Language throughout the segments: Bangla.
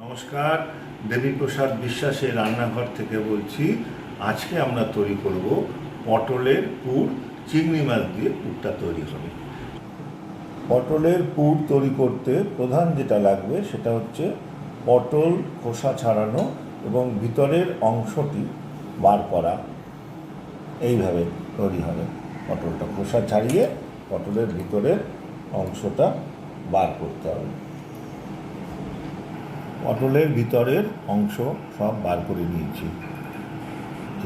নমস্কার, দেবীপ্রসাদ বিশ্বাসের রান্নাঘর থেকে বলছি। আজকে আমরা তৈরি করব পটলের পুর। চিংড়ি মাছ দিয়ে পুরটা তৈরি হবে। পটলের পুর তৈরি করতে প্রধান যেটা লাগবে সেটা হচ্ছে পটল খোসা ছাড়ানো এবং ভিতরের অংশটি বার করা। এইভাবে তৈরি হবে। পটলটা খোসা ছাড়িয়ে পটলের ভিতরের অংশটা বার করতে হবে। পটলের ভিতরের অংশ সব বার করে নিয়েছি।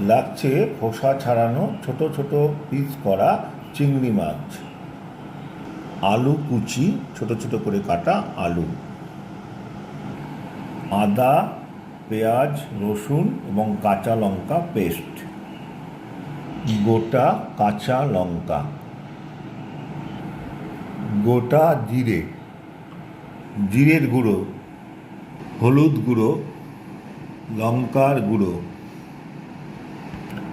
লাগছে খোসা ছাড়ানো ছোট ছোট পিস করা চিংড়ি মাছ, আলু কুচি ছোট ছোট করে কাটা আলু, আদা, পেঁয়াজ, রসুন এবং কাঁচা লঙ্কা পেস্ট, গোটা কাঁচা লঙ্কা, গোটা জিরে, জিরের গুঁড়ো, হলুদ গুঁড়ো, লঙ্কার গুঁড়ো,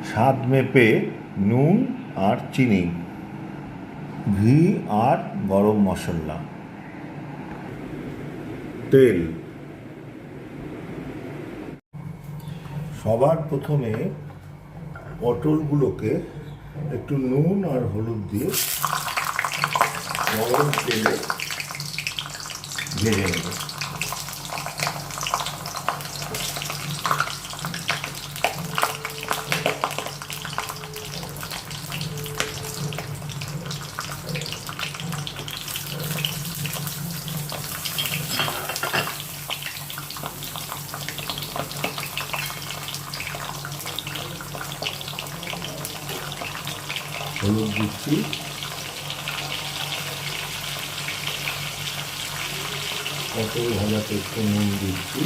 স্বাদ মেপে নুন আর চিনি, ঘি আর গরম মশলা, তেল। সবার প্রথমে পটলগুলোকে একটু নুন আর হলুদ দিয়ে গরম তেলে ভেজে নেব। হলুদ দিচ্ছি, পটল ভাজাতে একটু নুন দিচ্ছি,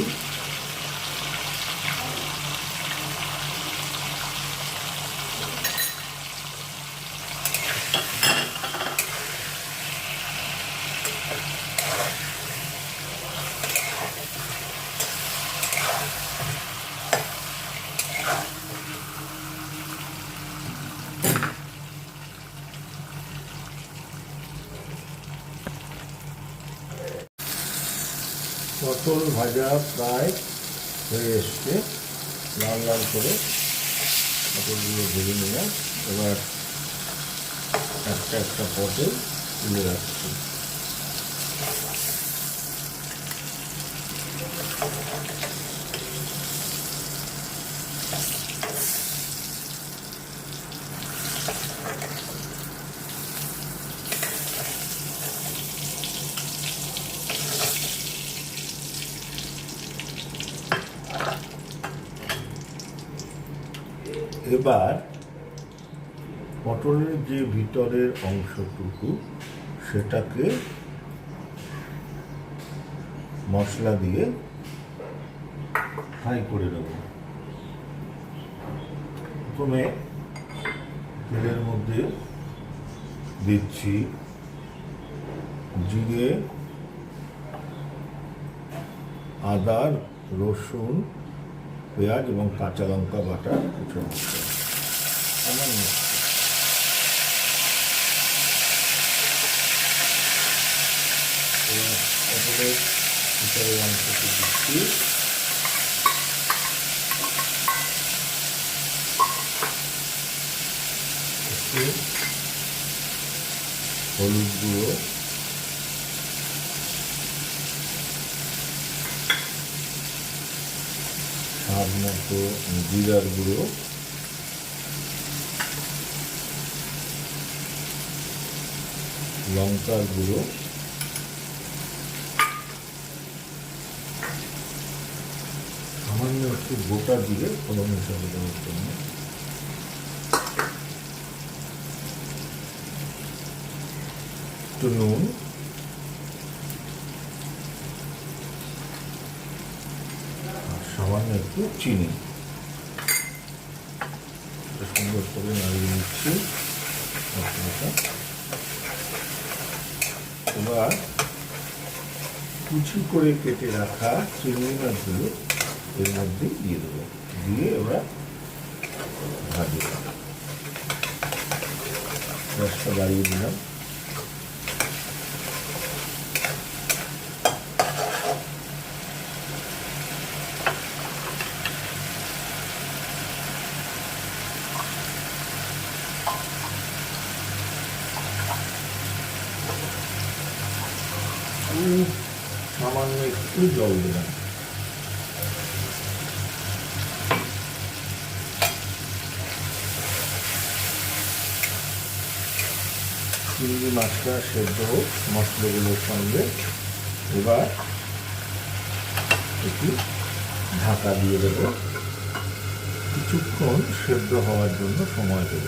পটল ভাজা প্রায় হয়ে এসছে। লাল লাল করে পটলগুলো ভেজে নিলাম। এবার একটা একটা পটল তুলে রাখছি। এবার পটলের যে ভিতরের অংশটুকু সেটাকে মশলা দিয়ে ফ্রাই করে নেব। প্রথমে তেলের মধ্যে দিচ্ছি জিরে, আদা, রসুন, পেঁয়াজ এবং কাঁচা লঙ্কা বাটা কিছু মশলা সামান্য। পটলের ভিতরের অংশটি দিচ্ছি, একটু হলুদ গুঁড়ো, স্বাদ মতো জিরার গুঁড়ো, লঙ্কার গুঁড়ো, সামান্য একটু গোটা দিয়ে ফোড়ন হিসাবে দেওয়ার জন্য, একটু নুন, সামান্য একটু চিনি। সুন্দর করে নাড়িয়ে নিচ্ছি মশলাটা। এবার কুচি করে কেটে রাখা চিংড়ি মাছগুলো এর মধ্যে দিয়ে দেবো। দিয়ে এবার ভাজবো। গ্যাসটা বাড়িয়ে দিলাম। সামান্য একটু জল দিলাম। চিংড়ি মাছটা সেদ্ধ হোক মশলাগুলোর সঙ্গে। এবার একটু ঢাকা দিয়ে দেবো, কিছুক্ষণ সেদ্ধ হওয়ার জন্য সময় দেব।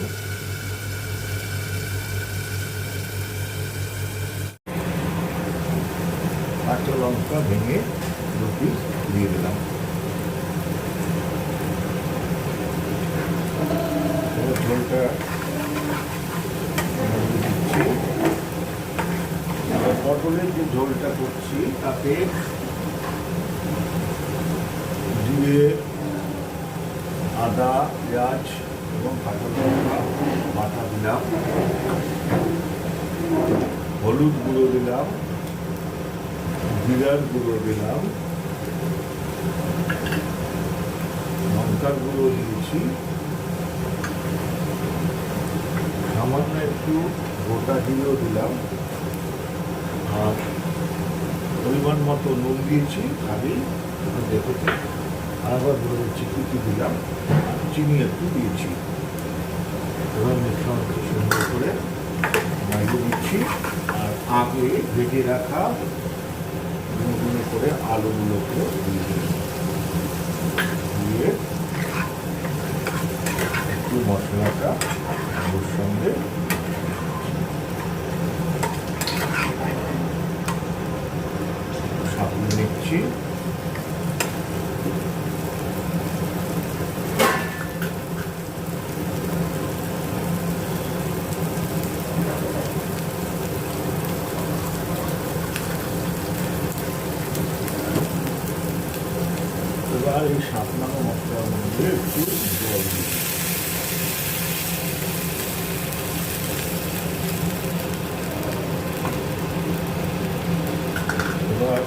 কাঁচা লঙ্কা ভেঙে দু পিস দিয়ে দিলাম। ঝোলটা দিচ্ছি। পটলের যে ঝোলটা করছি তাতে দিয়ে আদা, পেঁয়াজ এবং কাঁচা লঙ্কা বাটা দিলাম, হলুদ গুঁড়ো দিলাম, জিরার গুঁড়ো দিলাম, লঙ্কার গুঁড়ো দিয়েছি, সামান্য একটু গোটা জিরেও দিলাম, আর পরিমাণ মতো নুন দিয়েছি, খালি দেখেছি। আবার ধরে চিকুটি দিলাম, আর চিনি একটু দিয়েছি। এবার মিশ্রণকে সুন্দর করে মাইকে দিচ্ছি। আর আগে ভেজে রাখা গুঁড়ো করে আলুগুলোকে দিয়ে একটু মশলাটা ওর সঙ্গে সাপিয়ে নিচ্ছি। এবার এই সাতনানো মশলার মধ্যে একটু জল দিই। এবার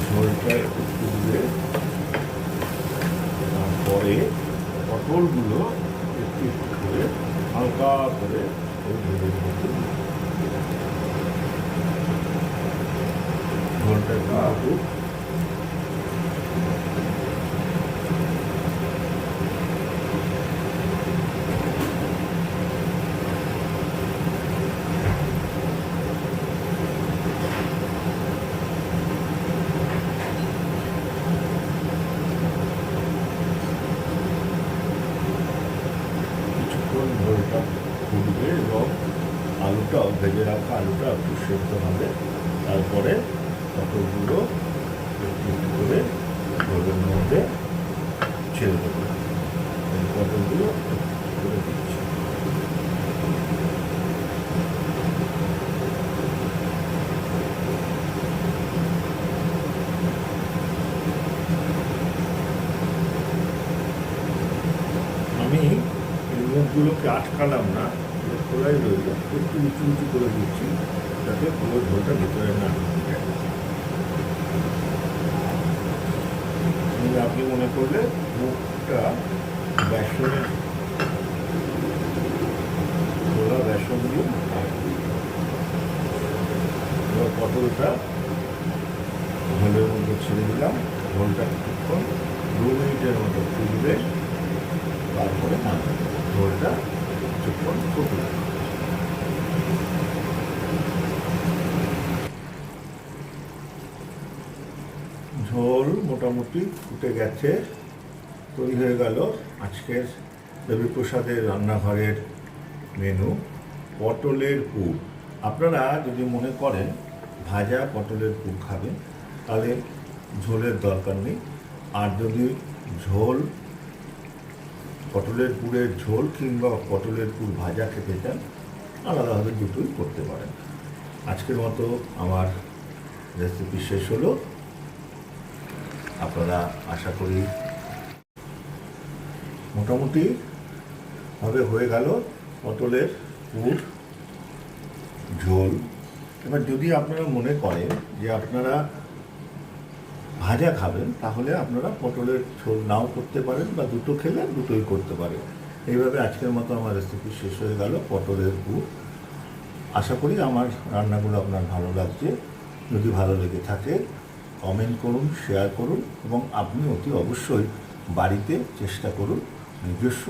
ঝোলটা একটু ফুটবে, তারপরে পটলগুলো একটু একটু করে হালকা করে ওই ঝোলের মধ্যে ঝোলটা একটু ঝোলটা ফুটবে এবং আলুটাও ভেজে রাখা আলুটা একটু সেদ্ধ হবে। তারপরে পটলগুলো একটু একটু করে ঝোলের মধ্যে ছেড়ে দেবো। এই পটলগুলো করে দিচ্ছি। আমি মুখগুলোকে আটকালাম না, খোলাই রইল, একটু উঁচু উঁচু করে দিচ্ছি যাতে পুরো ঝোলটা ভিতরে না ঢুকে যায়। আপনি মনে করলে মুখটা বেসনের খোলা বেসন দিয়ে এবার পটলটা ঝোলের মধ্যে ছেড়ে দিলাম। ঝোলটা কিছুক্ষণ 2 মিনিটের মতো ফুটবে, তারপরে ঝোলটা কিছুক্ষণ ফুটবে। ঝোল মোটামুটি ফুটে গেছে, তৈরি হয়ে গেল আজকের দেবীপ্রসাদের রান্নাঘরের মেনু পটলের পুর। আপনারা যদি মনে করেন ভাজা পটলের পুর খাবেন তাহলে ঝোলের দরকার নেই, আর যদি ঝোল পটলের পুরের ঝোল কিংবা পটলের পুর ভাজা খেতে চান আলাদাভাবে দুটোই করতে পারেন। আজকের মতো আমার রেসিপি শেষ হলো। আপনারা আশা করি মোটামুটি ভাবে হয়ে গেল পটলের পুর ঝোল। এবার যদি আপনারা মনে করেন যে আপনারা ভাজা খাবেন তাহলে আপনারা পটলের ঝোল নাও করতে পারেন, বা দুটো খেলে দুটোই করতে পারেন। এইভাবে আজকের মতো আমার রেসিপি শেষ হয়ে গেল পটলের পুর। আশা করি আমার রান্নাগুলো আপনার ভালো লাগছে। যদি ভালো লেগে থাকে কমেন্ট করুন, শেয়ার করুন এবং আপনি অতি অবশ্যই বাড়িতে চেষ্টা করুন নিজস্ব।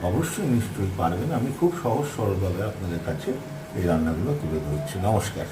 অবশ্যই নিশ্চয়ই পারবেন। আমি খুব সহজ সরলভাবে আপনাদের কাছে এই রান্নাগুলো তুলে ধরছি। নমস্কার।